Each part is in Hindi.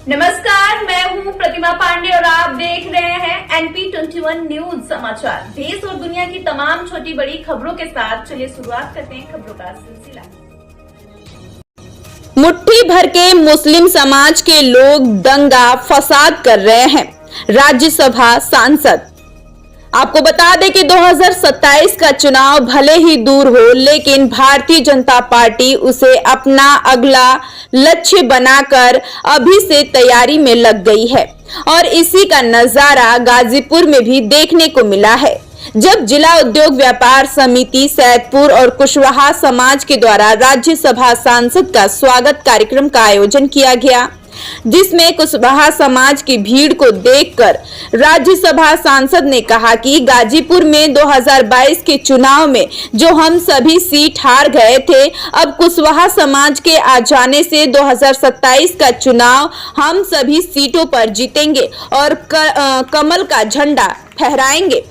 नमस्कार, मैं हूं प्रतिमा पांडे और आप देख रहे हैं NP21 न्यूज समाचार। देश और दुनिया की तमाम छोटी बड़ी खबरों के साथ चलिए शुरुआत करते हैं खबरों का सिलसिला। मुट्ठी भर के मुस्लिम समाज के लोग दंगा फसाद कर रहे हैं। राज्यसभा सांसद आपको बता दें कि 2027 का चुनाव भले ही दूर हो, लेकिन भारतीय जनता पार्टी उसे अपना अगला लक्ष्य बनाकर अभी से तैयारी में लग गई है और इसी का नजारा गाजीपुर में भी देखने को मिला है, जब जिला उद्योग व्यापार समिति सैदपुर और कुशवाहा समाज के द्वारा राज्यसभा सांसद का स्वागत कार्यक्रम का आयोजन किया गया, जिसमें कुशवाहा समाज की भीड़ को देखकर राज्यसभा सांसद ने कहा कि गाजीपुर में 2022 के चुनाव में जो हम सभी सीट हार गए थे, अब कुशवाहा समाज के आ जाने से 2027 का चुनाव हम सभी सीटों पर जीतेंगे और कमल का झंडा फहराएंगे।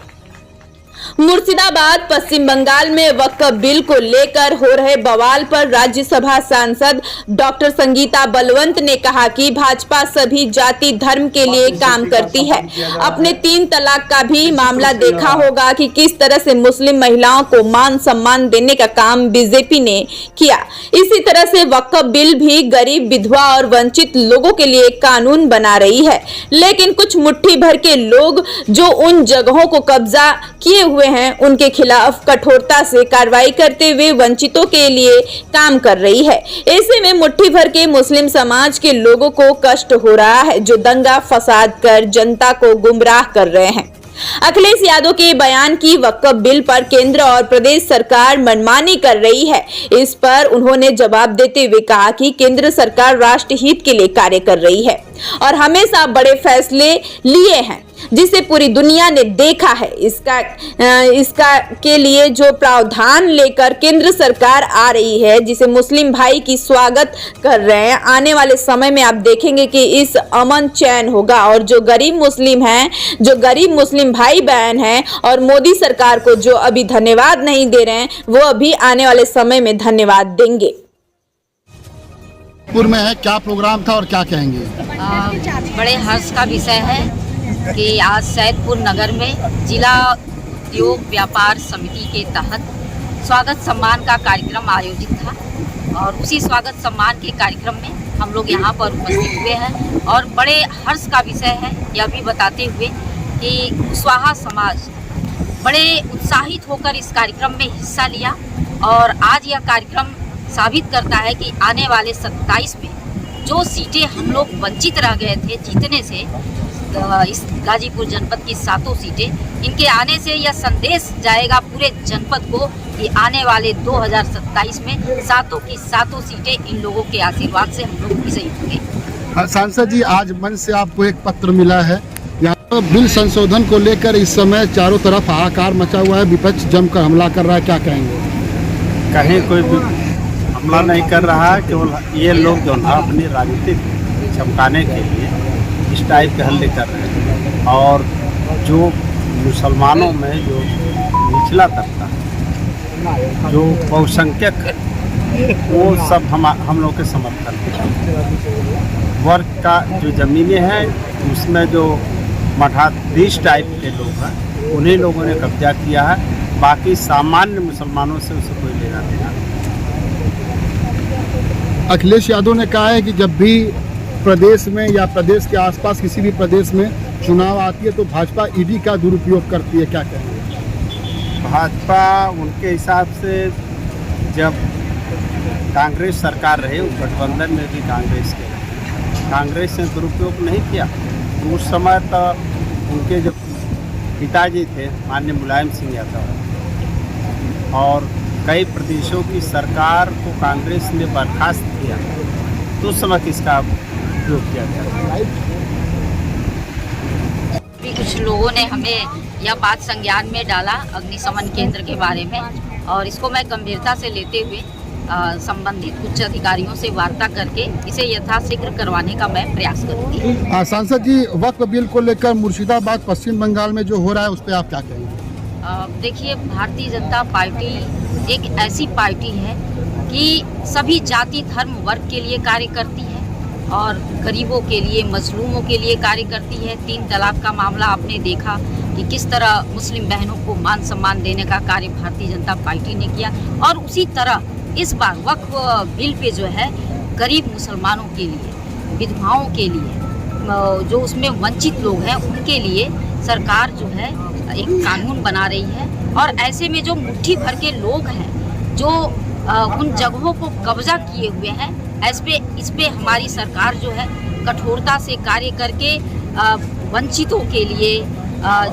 मुर्शिदाबाद पश्चिम बंगाल में वक्फ बिल को लेकर हो रहे बवाल पर राज्यसभा सांसद डॉक्टर संगीता बलवंत ने कहा कि भाजपा सभी जाति धर्म के लिए काम करती है। अपने 3 तलाक का भी मामला देखा होगा कि किस तरह से मुस्लिम महिलाओं को मान सम्मान देने का काम बीजेपी ने किया। इसी तरह से वक्फ बिल भी गरीब, विधवा और वंचित लोगों के लिए कानून बना रही है, लेकिन कुछ मुट्ठी भर के लोग जो उन जगहों को कब्जा किए हुए हैं, उनके खिलाफ कठोरता से कार्रवाई करते हुए वंचितों के लिए काम कर रही है। ऐसे में मुट्ठी भर के मुस्लिम समाज के लोगों को कष्ट हो रहा है, जो दंगा फसाद कर जनता को गुमराह कर रहे हैं। अखिलेश यादव के बयान की वक्फ बिल पर केंद्र और प्रदेश सरकार मनमानी कर रही है। इस पर उन्होंने जवाब देते हुए कहा कि केंद्र सरकार राष्ट्र हित के लिए कार्य कर रही है और हमेशा बड़े फैसले लिए हैं, जिसे पूरी दुनिया ने देखा है। इसका के लिए जो प्रावधान लेकर केंद्र सरकार आ रही है, जिसे मुस्लिम भाई की स्वागत कर रहे हैं, आने वाले समय में आप देखेंगे कि इस अमन चैन होगा और जो गरीब मुस्लिम हैं, जो गरीब मुस्लिम भाई बहन हैं और मोदी सरकार को जो अभी धन्यवाद नहीं दे रहे हैं, वो अभी आने वाले समय में धन्यवाद देंगे। पुर में है, क्या प्रोग्राम था और क्या कहेंगे? बड़े हर्ष का विषय है कि आज सैदपुर नगर में जिला उद्योग व्यापार समिति के तहत स्वागत सम्मान का कार्यक्रम आयोजित था और उसी स्वागत सम्मान के कार्यक्रम में हम लोग यहाँ पर उपस्थित हुए हैं और बड़े हर्ष का विषय है यह भी बताते हुए कि कुशवाहा समाज बड़े उत्साहित होकर इस कार्यक्रम में हिस्सा लिया और आज यह कार्यक्रम साबित करता है कि आने वाले 27 में जो सीटें हम लोग वंचित रह गए थे जीतने से, इस गाजीपुर जनपद की 7 सीटें, इनके आने से यह संदेश जाएगा पूरे जनपद को कि आने वाले 2027 में 7 की 7 सीटें इन लोगों के आशीर्वाद से हम लोग विजयी होंगे। सांसद जी, आज मंच से आपको एक पत्र मिला है, यहाँ पर बिल संशोधन को लेकर इस समय चारों तरफ हाहाकार मचा हुआ है, विपक्ष जमकर हमला कर रहा है, क्या कहेंगे? कहीं कोई हमला नहीं कर रहा है, केवल ये लोग जो है अपनी राजनीति चमकाने के लिए इस टाइप के हल्ले कर रहे हैं और जो मुसलमानों में जो निचला तबका है, जो बहुसंख्यक है, वो सब हम लोग के समर्थन है। वर्ग का जो ज़मीनें हैं उसमें जो मठाधीश टाइप के लोग हैं उन्हीं लोगों ने कब्जा किया है, बाकी सामान्य मुसलमानों से उसे कोई लेना देना नहीं। अखिलेश यादव ने कहा है कि जब भी प्रदेश में या प्रदेश के आसपास किसी भी प्रदेश में चुनाव आती है तो भाजपा ईडी का दुरुपयोग करती है, क्या कहेंगे? भाजपा उनके हिसाब से जब कांग्रेस सरकार रहे, उस गठबंधन में भी कांग्रेस ने दुरुपयोग नहीं किया। तो उस समय तो उनके जो पिताजी थे माननीय मुलायम सिंह यादव और कई प्रदेशों की सरकार को कांग्रेस ने बर्खास्त किया, तो उस समय किसका उपयोग किया गया? भी कुछ लोगों ने हमें यह बात संज्ञान में डाला अग्निशमन केंद्र के बारे में और इसको मैं गंभीरता से लेते हुए संबंधित उच्च अधिकारियों से वार्ता करके इसे यथाशीघ्र करवाने का मैं प्रयास करूंगी। सांसद जी, वक्फ बिल को लेकर मुर्शिदाबाद पश्चिम बंगाल में जो हो रहा है उस पर आप क्या कहेंगे? देखिए, भारतीय जनता पार्टी एक ऐसी पार्टी है कि सभी जाति धर्म वर्ग के लिए कार्य करती है और गरीबों के लिए, मजलूमों के लिए कार्य करती है। 3 तलाक का मामला आपने देखा कि किस तरह मुस्लिम बहनों को मान सम्मान देने का कार्य भारतीय जनता पार्टी ने किया। और उसी तरह इस बार वक्फ बिल पे जो है गरीब मुसलमानों के लिए, विधवाओं के लिए, जो उसमें वंचित लोग हैं उनके लिए सरकार जो है एक कानून बना रही है। और ऐसे में जो मुट्ठी भर के लोग हैं जो उन जगहों को कब्जा किए हुए हैं, इस पे हमारी सरकार जो है कठोरता से कार्य करके वंचितों के लिए,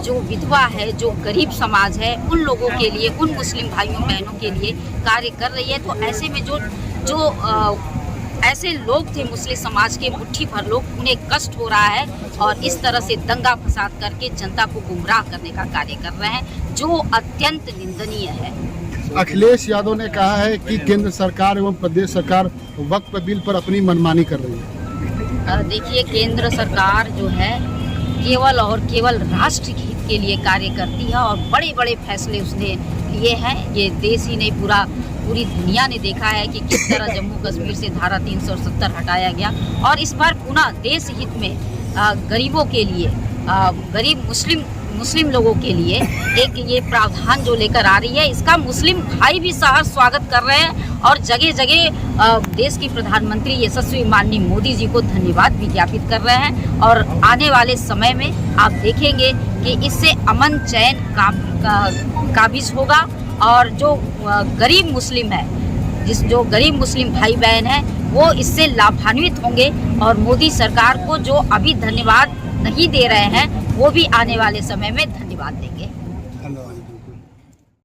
जो विधवा है, जो गरीब समाज है, उन लोगों के लिए, उन मुस्लिम भाइयों बहनों के लिए कार्य कर रही है। तो ऐसे में जो ऐसे लोग थे मुस्लिम समाज के मुट्ठी भर लोग, उन्हें कष्ट हो रहा है और इस तरह से दंगा फसाद करके जनता को गुमराह करने का कार्य कर रहे हैं, जो अत्यंत निंदनीय है। अखिलेश यादव ने कहा है कि केंद्र सरकार एवं प्रदेश सरकार वक्फ बिल पर अपनी मनमानी कर रही है। देखिए, केंद्र सरकार जो है केवल और केवल राष्ट्र हित के लिए कार्य करती है और बड़े बड़े फैसले उसने लिए हैं। ये देश ही नहीं, पूरी दुनिया ने देखा है कि किस तरह जम्मू कश्मीर से धारा 370 हटाया गया। और इस बार पुनः देश हित में गरीबों के लिए, गरीब मुस्लिम लोगों के लिए एक ये प्रावधान जो लेकर आ रही है, इसका मुस्लिम भाई भी सहर्ष स्वागत कर रहे हैं और जगह जगह देश के प्रधानमंत्री यशस्वी माननीय मोदी जी को धन्यवाद भी ज्ञापित कर रहे हैं। और आने वाले समय में आप देखेंगे कि इससे अमन चैन काबिज होगा और जो गरीब मुस्लिम है, जो गरीब मुस्लिम भाई बहन हैं, वो इससे लाभान्वित होंगे और मोदी सरकार को जो अभी धन्यवाद नहीं दे रहे हैं, वो भी आने वाले समय में धन्यवाद देंगे।